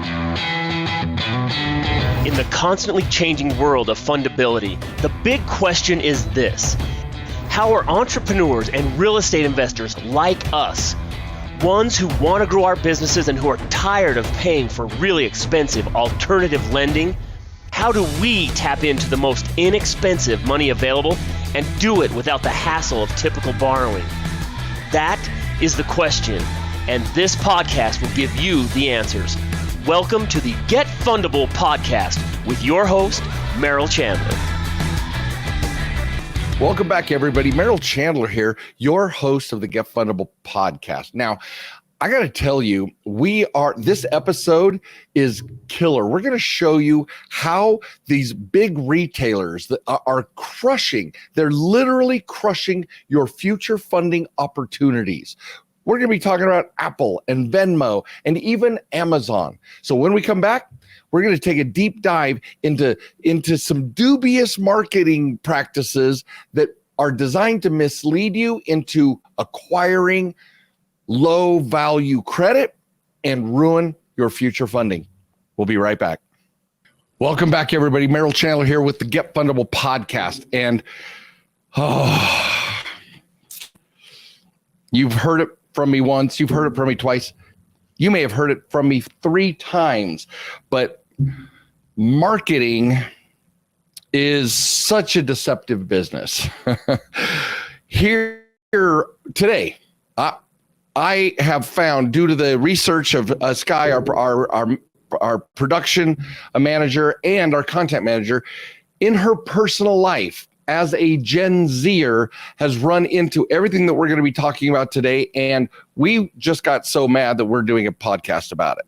In the constantly changing world of fundability, the big question is this: how are entrepreneurs and real estate investors like us, ones who want to grow our businesses and who are tired of paying for really expensive alternative lending, how do we tap into the most inexpensive money available and do it without the hassle of typical borrowing? That is the question, and this podcast will give you the answers. Welcome to the Get Fundable podcast with your host, Merrill Chandler. Welcome back, everybody. Merrill Chandler here, your host of the Get Fundable podcast. Now, I got to tell you, this episode is killer. We're going to show you how these big retailers that are crushing, they're literally crushing your future funding opportunities. We're going to be talking about Apple and Venmo and even Amazon. So when we come back, we're going to take a deep dive into some dubious marketing practices that are designed to mislead you into acquiring low value credit and ruin your future funding. We'll be right back. Welcome back, everybody. Merrill Chandler here with the Get Fundable podcast. And you've heard it from me once, you've heard it from me twice. You may have heard it from me 3 times, but marketing is such a deceptive business. Here today, I have found, due to the research of Sky, our production manager and our content manager, in her personal life as a Gen Zer, has run into everything that we're going to be talking about today. And we just got so mad that we're doing a podcast about it.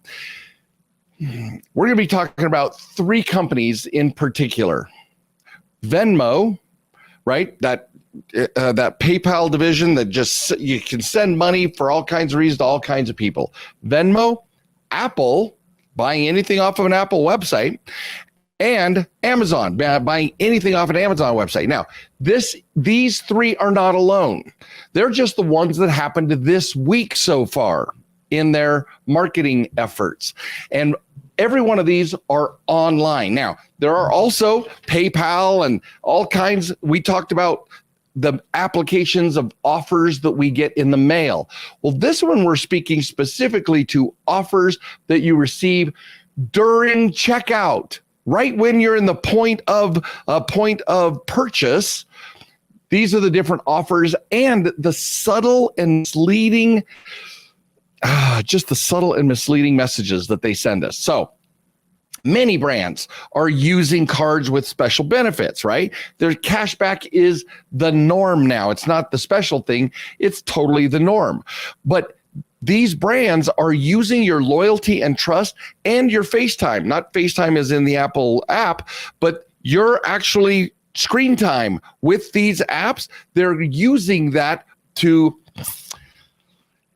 We're going to be talking about 3 companies in particular. Venmo, right? That PayPal division that just, you can send money for all kinds of reasons to all kinds of people. Venmo, Apple, buying anything off of an Apple website, and Amazon, buying anything off an Amazon website. Now, these 3 are not alone. They're just the ones that happened this week so far in their marketing efforts. And every one of these are online. Now, there are also PayPal and all kinds. We talked about the applications of offers that we get in the mail. Well, this one we're speaking specifically to offers that you receive during checkout. Right when you're in the point of purchase. These are the different offers and the subtle and misleading, messages that they send us. So many brands are using cards with special benefits, right? Their cashback is the norm now. It's not the special thing. It's totally the norm. But these brands are using your loyalty and trust and your FaceTime, not FaceTime as in the Apple app, but your actually screen time with these apps. They're using that to,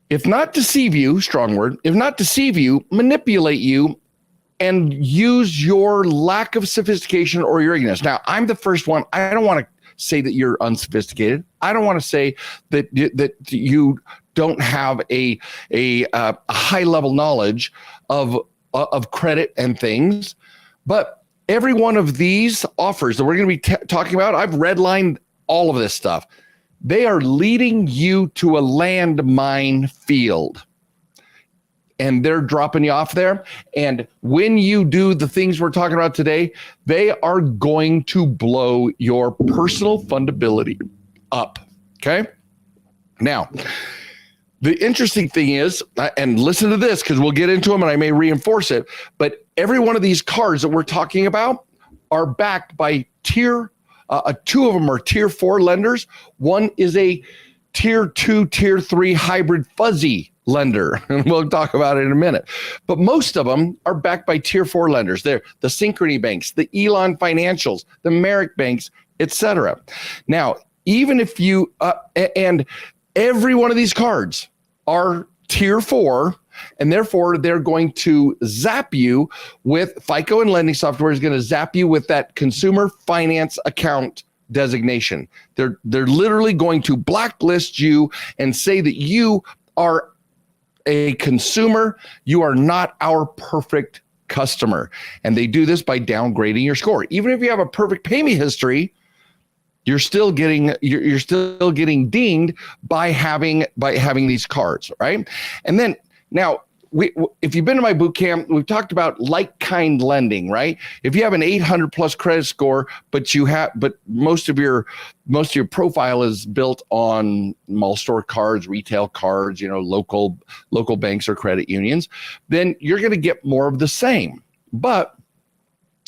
if not deceive you, strong word, if not deceive you, manipulate you and use your lack of sophistication or your ignorance. Now, I'm the first one. I don't want to say that you're unsophisticated. I don't want to say that you don't have a high level knowledge of credit and things, but every one of these offers that we're going to be talking about, I've redlined all of this stuff. They are leading you to a landmine field, and they're dropping you off there. And when you do the things we're talking about today, they are going to blow your personal fundability up. Okay. Now, the interesting thing is, and listen to this because we'll get into them and I may reinforce it, but every one of these cards that we're talking about are backed by two of them are tier 4 lenders. One is a tier 2, tier 3 hybrid fuzzy lender. And we'll talk about it in a minute. But most of them are backed by tier 4 lenders. They're the Synchrony banks, the Elon Financials, the Merrick banks, etc. Now, even if you, and every one of these cards are tier 4, and therefore they're going to zap you with FICO, and lending software is going to zap you with that consumer finance account designation. They're literally going to blacklist you and say that you are a consumer. You are not our perfect customer. And they do this by downgrading your score. Even if you have a perfect payment history, you're still getting dinged by having these cards, right? And then now, if you've been to my boot camp, we've talked about like-kind lending, right? If you have an 800 plus credit score, but most of your profile is built on mall store cards, retail cards, local banks or credit unions, then you're going to get more of the same. But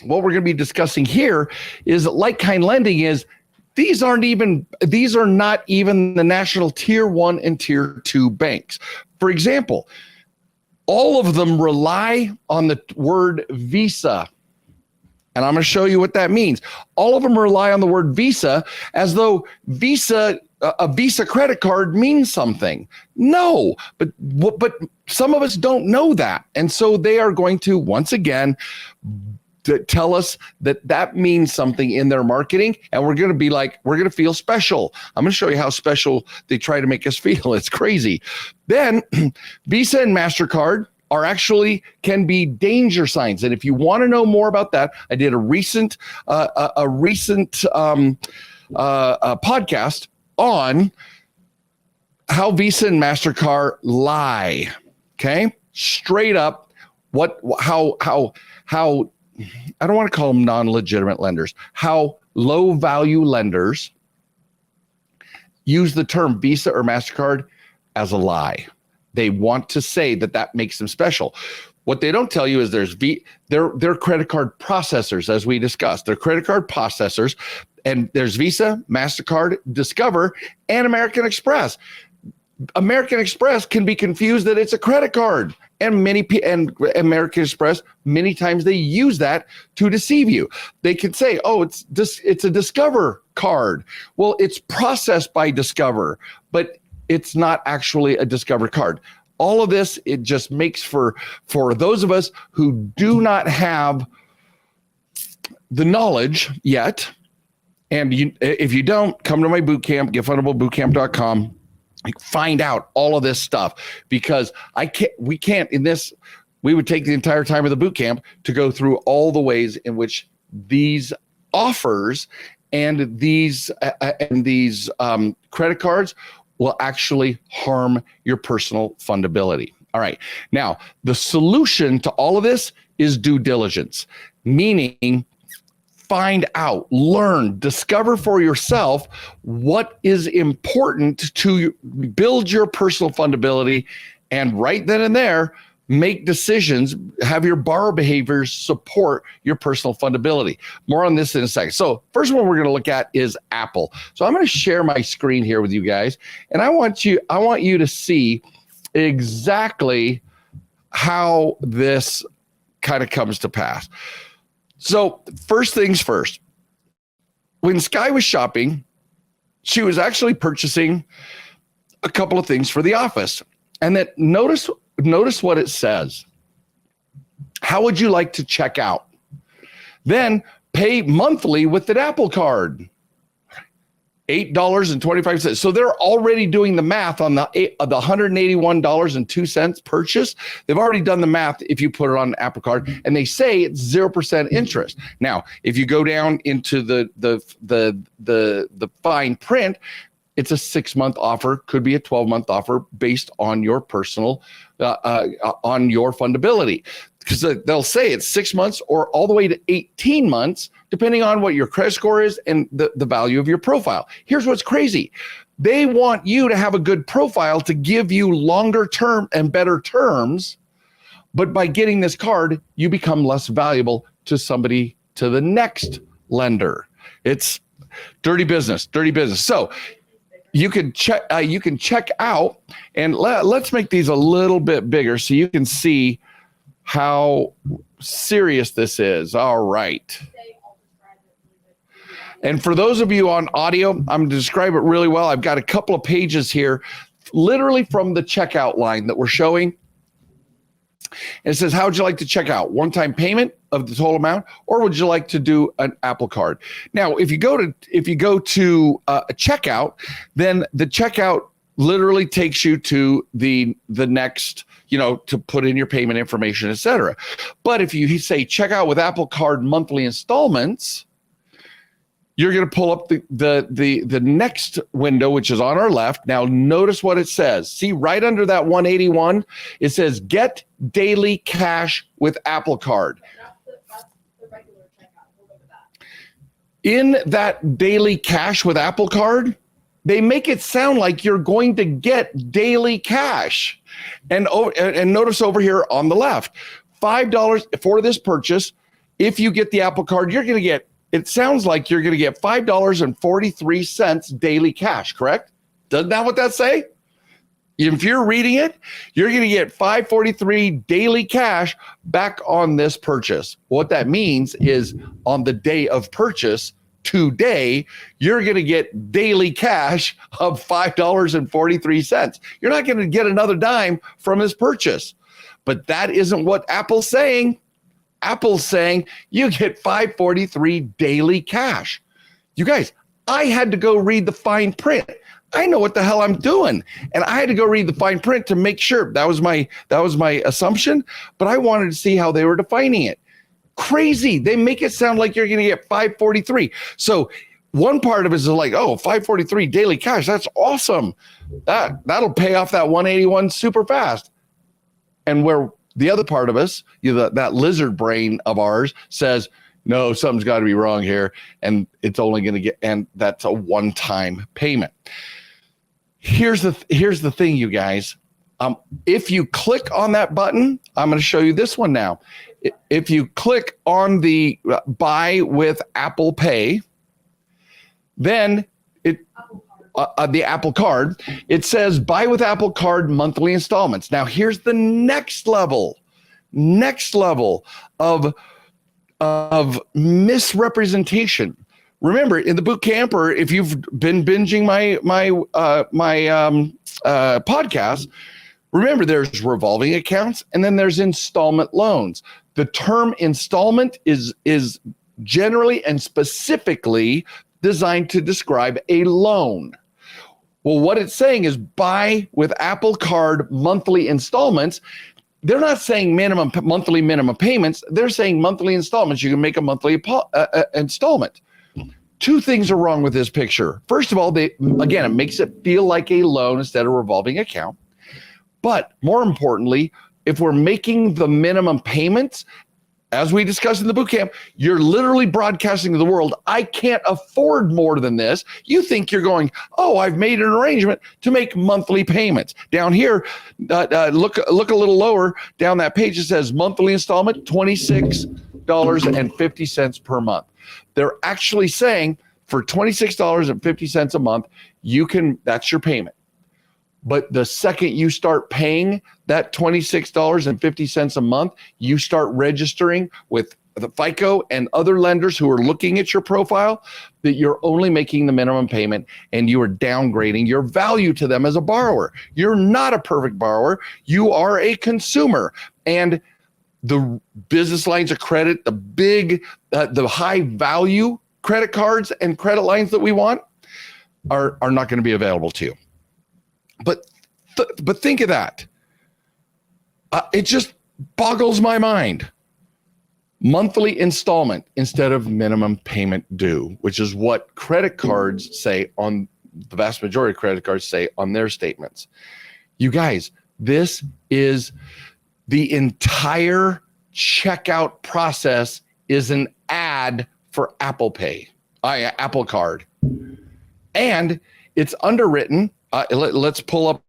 what we're going to be discussing here is that like-kind lending is these are not even the national tier 1 and tier 2 banks. For example, all of them rely on the word Visa. And I'm going to show you what that means. All of them rely on the word Visa as though a Visa credit card means something. No, but some of us don't know that. And so they are going to, once again, to tell us that means something in their marketing, and we're going to feel special. I'm going to show you how special they try to make us feel. It's crazy. Then Visa and MasterCard can be danger signs. And if you want to know more about that, I did a recent podcast on how Visa and MasterCard lie. Okay, straight up, how I don't want to call them non-legitimate lenders, how low-value lenders use the term Visa or MasterCard as a lie. They want to say that makes them special. What they don't tell you is they're credit card processors, as we discussed. They're credit card processors, and there's Visa, MasterCard, Discover, and American Express. American Express can be confused that it's a credit card. And American Express, many times they use that to deceive you. They can say, oh, it's a Discover card. Well, it's processed by Discover, but it's not actually a Discover card. All of this, it just makes for those of us who do not have the knowledge yet. And if you don't, come to my bootcamp, getfundablebootcamp.com. Find out all of this stuff, because we would take the entire time of the boot camp to go through all the ways in which these offers and these credit cards will actually harm your personal fundability. All right. Now, the solution to all of this is due diligence, meaning find out, learn, discover for yourself what is important to build your personal fundability, and right then and there, make decisions, have your borrower behaviors support your personal fundability. More on this in a second. So first one we're going to look at is Apple. So I'm going to share my screen here with you guys, and I want you to see exactly how this kind of comes to pass. So first things first, when Sky was shopping, she was actually purchasing a couple of things for the office. And then notice what it says. How would you like to check out? Then pay monthly with an Apple Card. $8.25. So they're already doing the math on the $181.02 purchase. They've already done the math if you put it on an Apple Card, and they say it's 0% interest. Now, if you go down into the fine print, it's a 6-month offer, could be a 12-month offer based on your personal, on your fundability. Because they'll say it's 6 months or all the way to 18 months, depending on what your credit score is and the value of your profile. Here's what's crazy. They want you to have a good profile to give you longer term and better terms. But by getting this card, you become less valuable to the next lender. It's dirty business. So you can check out, and let's make these a little bit bigger so you can see how serious this is. All right. And for those of you on audio, I'm going to describe it really well. I've got a couple of pages here, literally from the checkout line that we're showing. And it says, how would you like to check out? One-time payment of the total amount, or would you like to do an Apple Card? Now, if you go to a checkout, then the checkout literally takes you to the next to put in your payment information, etc. But if you say check out with Apple Card monthly installments, you're going to pull up the next window, which is on our left. Now, notice what it says. See, right under that 181, it says get daily cash with Apple Card. That's the regular checkout. We'll look at that. In that daily cash with Apple Card, they make it sound like you're going to get daily cash. And notice over here on the left, $5 for this purchase. If you get the Apple Card, you're going to get, it sounds like you're going to get $5.43 daily cash, correct? Doesn't that what that say? If you're reading it, you're going to get $5.43 daily cash back on this purchase. What that means is on the day of purchase, today, you're going to get daily cash of $5.43. You're not going to get another dime from this purchase. But that isn't what Apple's saying. Apple's saying you get $5.43 daily cash. You guys, I had to go read the fine print. I know what the hell I'm doing. And I had to go read the fine print to make sure. That was my assumption, but I wanted to see how they were defining it. Crazy. They make it sound like you're going to get $5.43. So one part of it is like, oh, $5.43 daily cash. That's awesome. That'll pay off that 181 super fast. And where the other part of us, that lizard brain of ours says, no, something's got to be wrong here. And it's only going to get, and that's a one-time payment. Here's the thing, you guys. If you click on that button, I'm going to show you this one now. If you click on the buy with Apple Pay, then the Apple Card, it says buy with Apple Card monthly installments. Now here's the next level of misrepresentation. Remember, in the boot camp, or if you've been binging my podcast, remember there's revolving accounts and then there's installment loans. The term installment is generally and specifically designed to describe a loan. Well, what it's saying is buy with Apple Card monthly installments. They're not saying monthly minimum payments. They're saying monthly installments. You can make a monthly installment. Two things are wrong with this picture. First of all, it makes it feel like a loan instead of a revolving account. But more importantly, if we're making the minimum payments, as we discussed in the boot camp, you're literally broadcasting to the world, I can't afford more than this. You think you're going, oh, I've made an arrangement to make monthly payments. Down here, look a little lower down that page. It says monthly installment, $26.50 per month. They're actually saying for $26.50 a month, that's your payment. But the second you start paying that $26.50 a month, you start registering with the FICO and other lenders who are looking at your profile that you're only making the minimum payment and you are downgrading your value to them as a borrower. You're not a perfect borrower. You are a consumer. And the business lines of credit, the high value credit cards and credit lines that we want are not going to be available to you. But think of that. It just boggles my mind. Monthly installment instead of minimum payment due, which is what credit cards say on the vast majority of credit cards say on their statements. You guys, this is the entire checkout process is an ad for Apple Pay, Apple Card, and it's underwritten. Let's pull up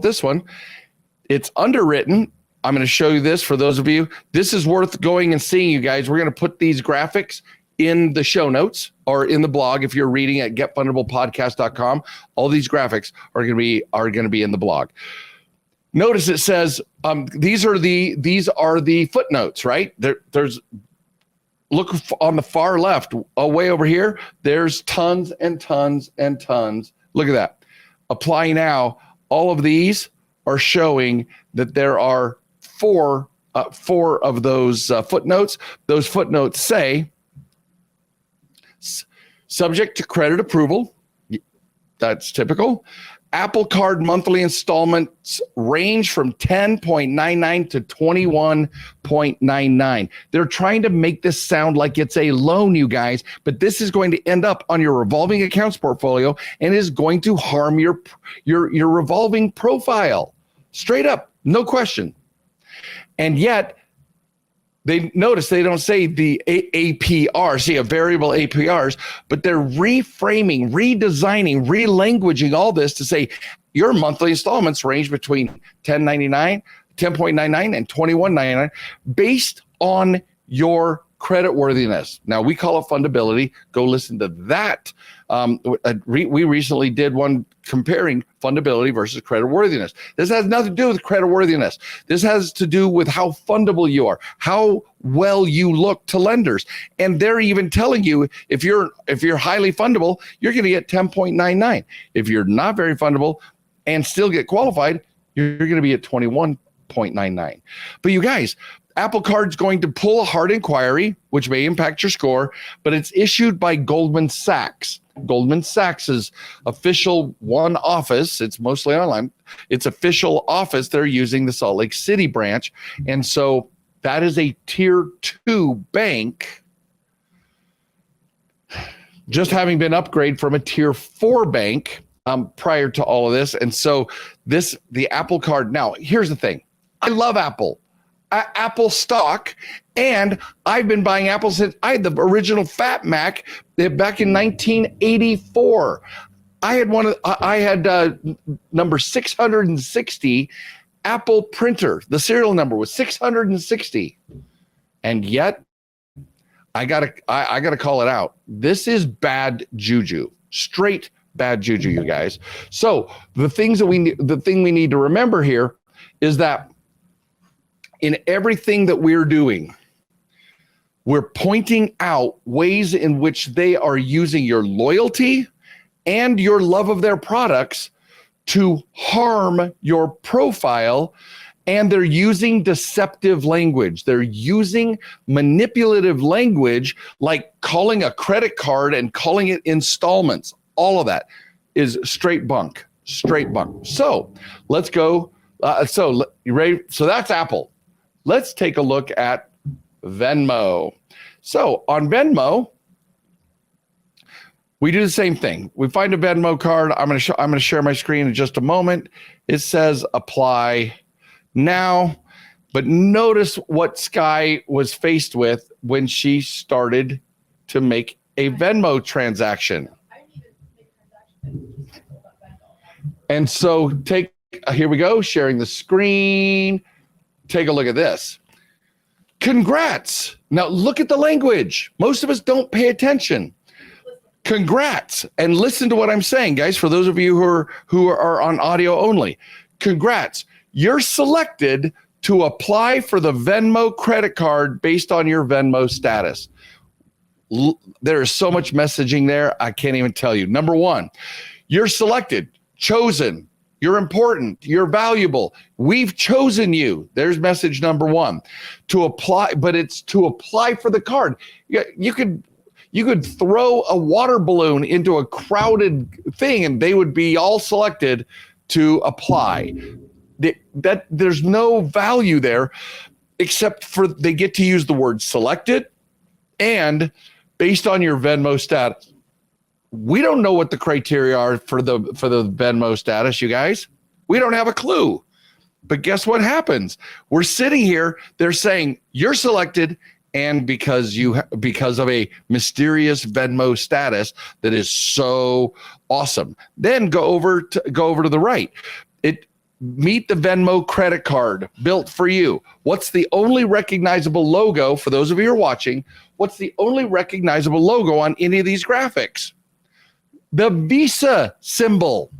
this one. It's underwritten. I'm going to show you this for those of you. This is worth going and seeing, you guys. We're going to put these graphics in the show notes or in the blog. If you're reading at getfundablepodcast.com, all these graphics are going to be in the blog. Notice it says these are the footnotes, right? There's look on the far left, way over here. There's tons and tons and tons. Look at that. Apply now. All of these are showing that there are four of those footnotes. Those footnotes say, subject to credit approval. That's typical. Apple Card monthly installments range from 10.99 to 21.99. They're trying to make this sound like it's a loan, you guys, but this is going to end up on your revolving accounts portfolio and is going to harm your revolving profile. Straight up, no question. And yet, they notice they don't say the APR, see a variable APRs, but they're reframing, redesigning, relanguaging all this to say your monthly installments range between $10.99 and $21.99 based on your credit worthiness. Now, we call it fundability. Go listen to that. We recently did one comparing fundability versus credit worthiness. This has nothing to do with credit worthiness. This has to do with how fundable you are, how well you look to lenders. And they're even telling you if you're highly fundable, you're going to get 10.99. If you're not very fundable and still get qualified, you're going to be at 21.99. But you guys, Apple Card's going to pull a hard inquiry, which may impact your score, but it's issued by Goldman Sachs. Goldman Sachs's official one office, it's mostly online, its official office, they're using the Salt Lake City branch. And so that is a tier 2 bank, just having been upgraded from a tier 4 bank prior to all of this. And so the Apple Card, now here's the thing. I love Apple. Apple stock, and I've been buying Apple since I had the original Fat Mac back in 1984. I had number 660 Apple printer. The serial number was 660, and yet I gotta call it out. This is bad juju, straight bad juju, you guys. So the thing we need to remember here is that in everything that we're doing, we're pointing out ways in which they are using your loyalty and your love of their products to harm your profile. And they're using deceptive language. They're using manipulative language, like calling a credit card and calling it installments. All of that is straight bunk, straight bunk. So let's go. You ready? So that's Apple. Let's take a look at Venmo. So on Venmo, we do the same thing. We find a Venmo card. I'm going to share my screen in just a moment. It says apply now, but notice what Sky was faced with when she started to make a Venmo transaction. And so here we go, sharing the screen. Take a look at this. Congrats. Now look at the language. Most of us don't pay attention. Congrats. And listen to what I'm saying, guys, for those of you who are on audio only. Congrats. You're selected to apply for the Venmo credit card based on your Venmo status. There is so much messaging there, I can't even tell you. Number one, you're selected, chosen. You're important. You're valuable. We've chosen you. There's message number one. To apply, but it's to apply for the card. You could throw a water balloon into a crowded thing and they would be all selected to apply. That there's no value there except for they get to use the word selected and based on your Venmo status. We don't know what the criteria are for the Venmo status, you guys. We don't have a clue. But guess what happens? We're sitting here, they're saying you're selected, and because of a mysterious Venmo status that is so awesome. Then go over to the right. Meet the Venmo credit card built for you. What's the only recognizable logo for those of you who are watching? What's the only recognizable logo on any of these graphics? The Visa symbol.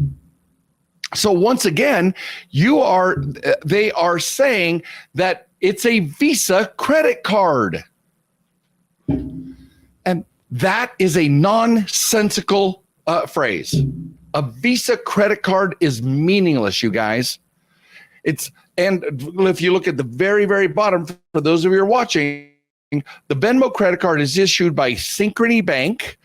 So once again, they are saying that it's a Visa credit card. And that is a nonsensical phrase. A Visa credit card is meaningless, you guys. And if you look at the very, very bottom, for those of you who are watching, the Venmo credit card is issued by Synchrony Bank,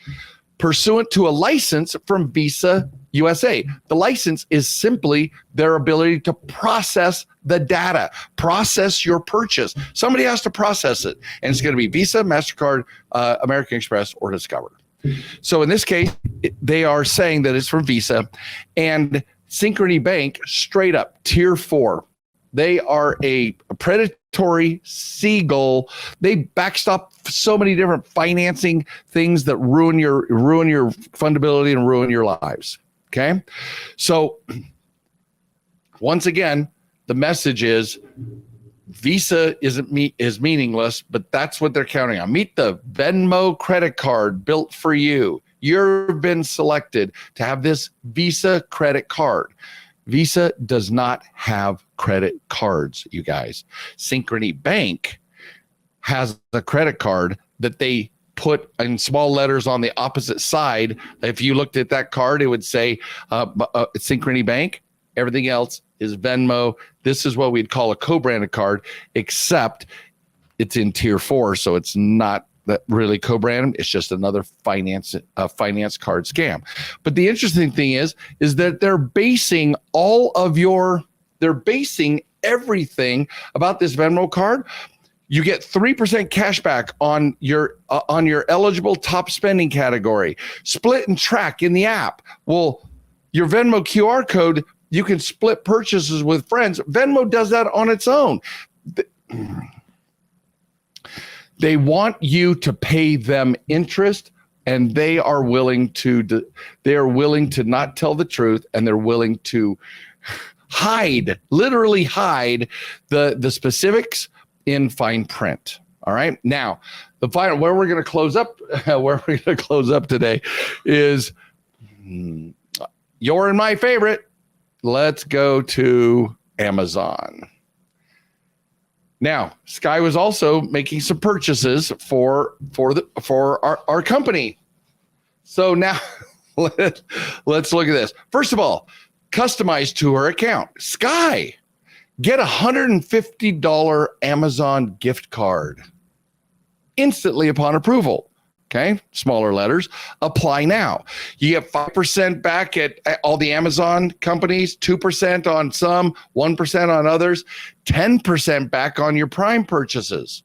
pursuant to a license from Visa USA. The license is simply their ability to process the data, process your purchase. Somebody has to process it, and it's going to be Visa, MasterCard, American Express, or Discover. So in this case, they are saying that it's from Visa, and Synchrony Bank, straight up, tier 4. They are a predatory seagull. They backstop so many different financing things that ruin your fundability and ruin your lives. Okay, so once again, the message is Visa is meaningless, but that's what they're counting on. Meet the Venmo credit card built for you. You've been selected to have this Visa credit card. Visa does not have credit cards, you guys. Synchrony Bank has a credit card that they put in small letters on the opposite side. If you looked at that card, it would say Synchrony Bank. Everything else is Venmo. This is what we'd call a co-branded card, except it's in tier 4, so it's not that really co-branded. It's just another finance card scam. But the interesting thing is that they're basing everything about this Venmo card. You get 3% cash back on your eligible top spending category. Split and track in the app. Well, your Venmo QR code, you can split purchases with friends. Venmo does that on its own. They want you to pay them interest, and they are willing to not tell the truth, and they're willing to literally hide the specifics in fine print. All right. Now, where we're going to close up today is your and my favorite. Let's go to Amazon. Now, Sky was also making some purchases for our company. So now let's look at this. First of all, customized to her account. Sky, get a $150 Amazon gift card instantly upon approval. Okay, smaller letters. Apply now. You get 5% back at all the Amazon companies, 2% on some, 1% on others, 10% back on your Prime purchases.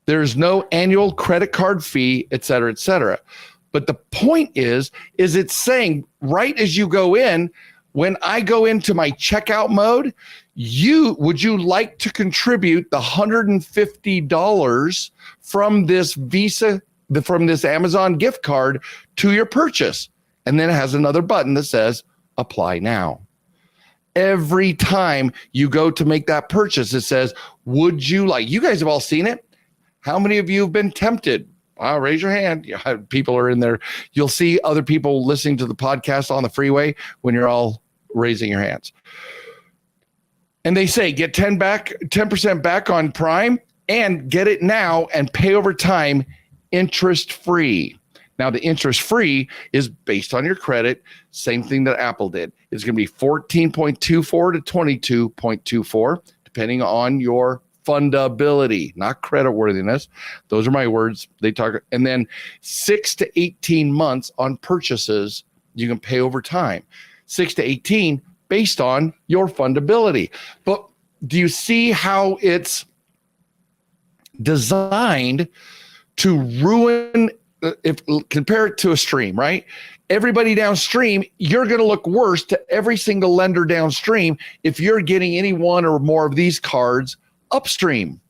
There's no annual credit card fee, et cetera, et cetera. But the point is it's saying right as you go in, when I go into my checkout mode, would you like to contribute the $150 from this Amazon gift card to your purchase? And then it has another button that says apply now. Every time you go to make that purchase, it says, would you like, you guys have all seen it. How many of you have been tempted? Raise your hand. Yeah, people are in there. You'll see other people listening to the podcast on the freeway when you're all raising your hands. And they say, get 10% back on Prime and get it now and pay over time interest-free. Now, the interest-free is based on your credit, same thing that Apple did. It's going to be 14.24 to 22.24, depending on your fundability, not creditworthiness. Those are my words. They talk, and then 6 to 18 months on purchases you can pay over time. 6 to 18 based on your fundability. But do you see how it's designed to ruin, compare it to a stream, right? Everybody downstream, you're going to look worse to every single lender downstream if you're getting any one or more of these cards upstream.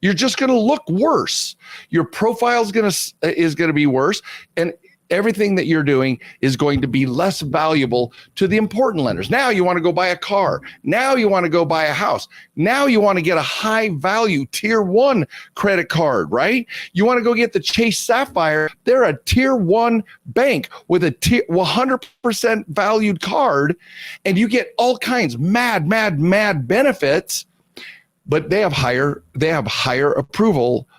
You're just going to look worse. Your profile is going to be worse, and everything that you're doing is going to be less valuable to the important lenders. Now you want to go buy a car. Now you want to go buy a house. Now you want to get a high value tier 1 credit card, right? You want to go get the Chase Sapphire. They're a tier 1 bank with a 100% valued card, and you get all kinds mad benefits, but they have higher approval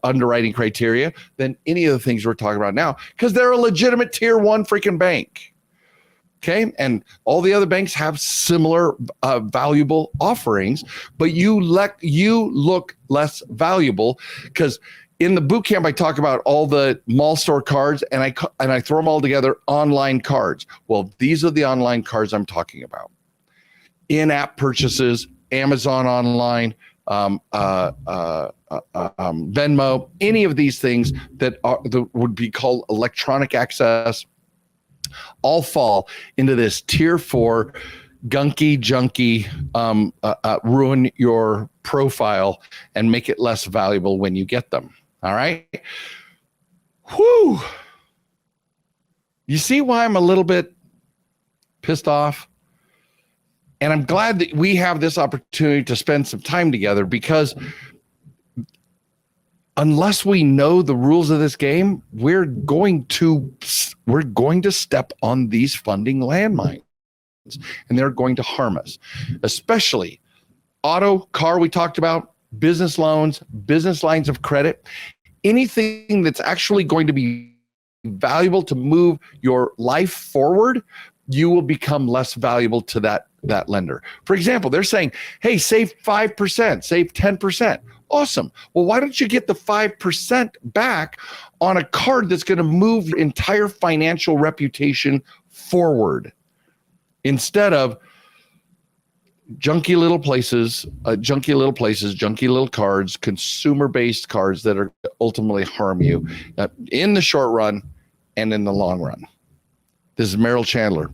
underwriting criteria than any of the things we're talking about now, because they're a legitimate tier 1 freaking bank. Okay. And all the other banks have similar valuable offerings, but you look less valuable because in the boot camp, I talk about all the mall store cards, and I throw them all together, online cards. Well, these are the online cards I'm talking about. In-app purchases, Amazon online, Venmo, any of these things that would be called electronic access, all fall into this tier 4 gunky junky, ruin your profile and make it less valuable when you get them. All right. Whew. You see why I'm a little bit pissed off? And I'm glad that we have this opportunity to spend some time together, because unless we know the rules of this game, we're going to step on these funding landmines, and they're going to harm us, especially auto, car we talked about, business loans, business lines of credit, anything that's actually going to be valuable to move your life forward. You will become less valuable to that lender. For example, they're saying, hey, save 5%, save 10%. Awesome. Well, why don't you get the 5% back on a card that's going to move your entire financial reputation forward, instead of junky little places, junky little cards, consumer-based cards that are ultimately harm you in the short run and in the long run. This is Merrill Chandler,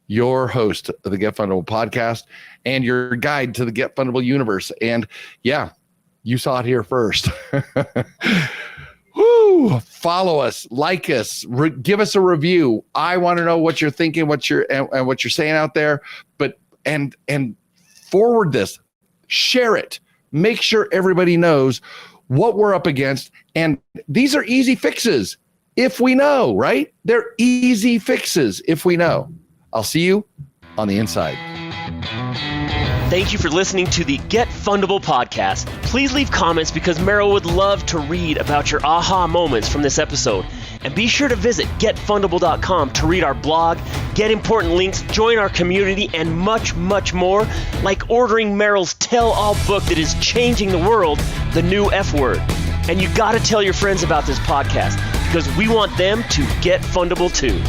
your host of the Get Fundable podcast and your guide to the Get Fundable universe. And yeah, you saw it here first. Woo! Follow us, like us, give us a review. I want to know what you're thinking, what you're saying out there. But and forward this, share it, make sure everybody knows what we're up against. And these are easy fixes if we know, right? They're easy fixes if we know. I'll see you on the inside. Thank you for listening to the Get Fundable podcast. Please leave comments, because Merrill would love to read about your aha moments from this episode. And be sure to visit getfundable.com to read our blog, get important links, join our community, and much, much more, like ordering Merrill's tell-all book that is changing the world, The New F Word. And you got to tell your friends about this podcast, because we want them to get fundable too.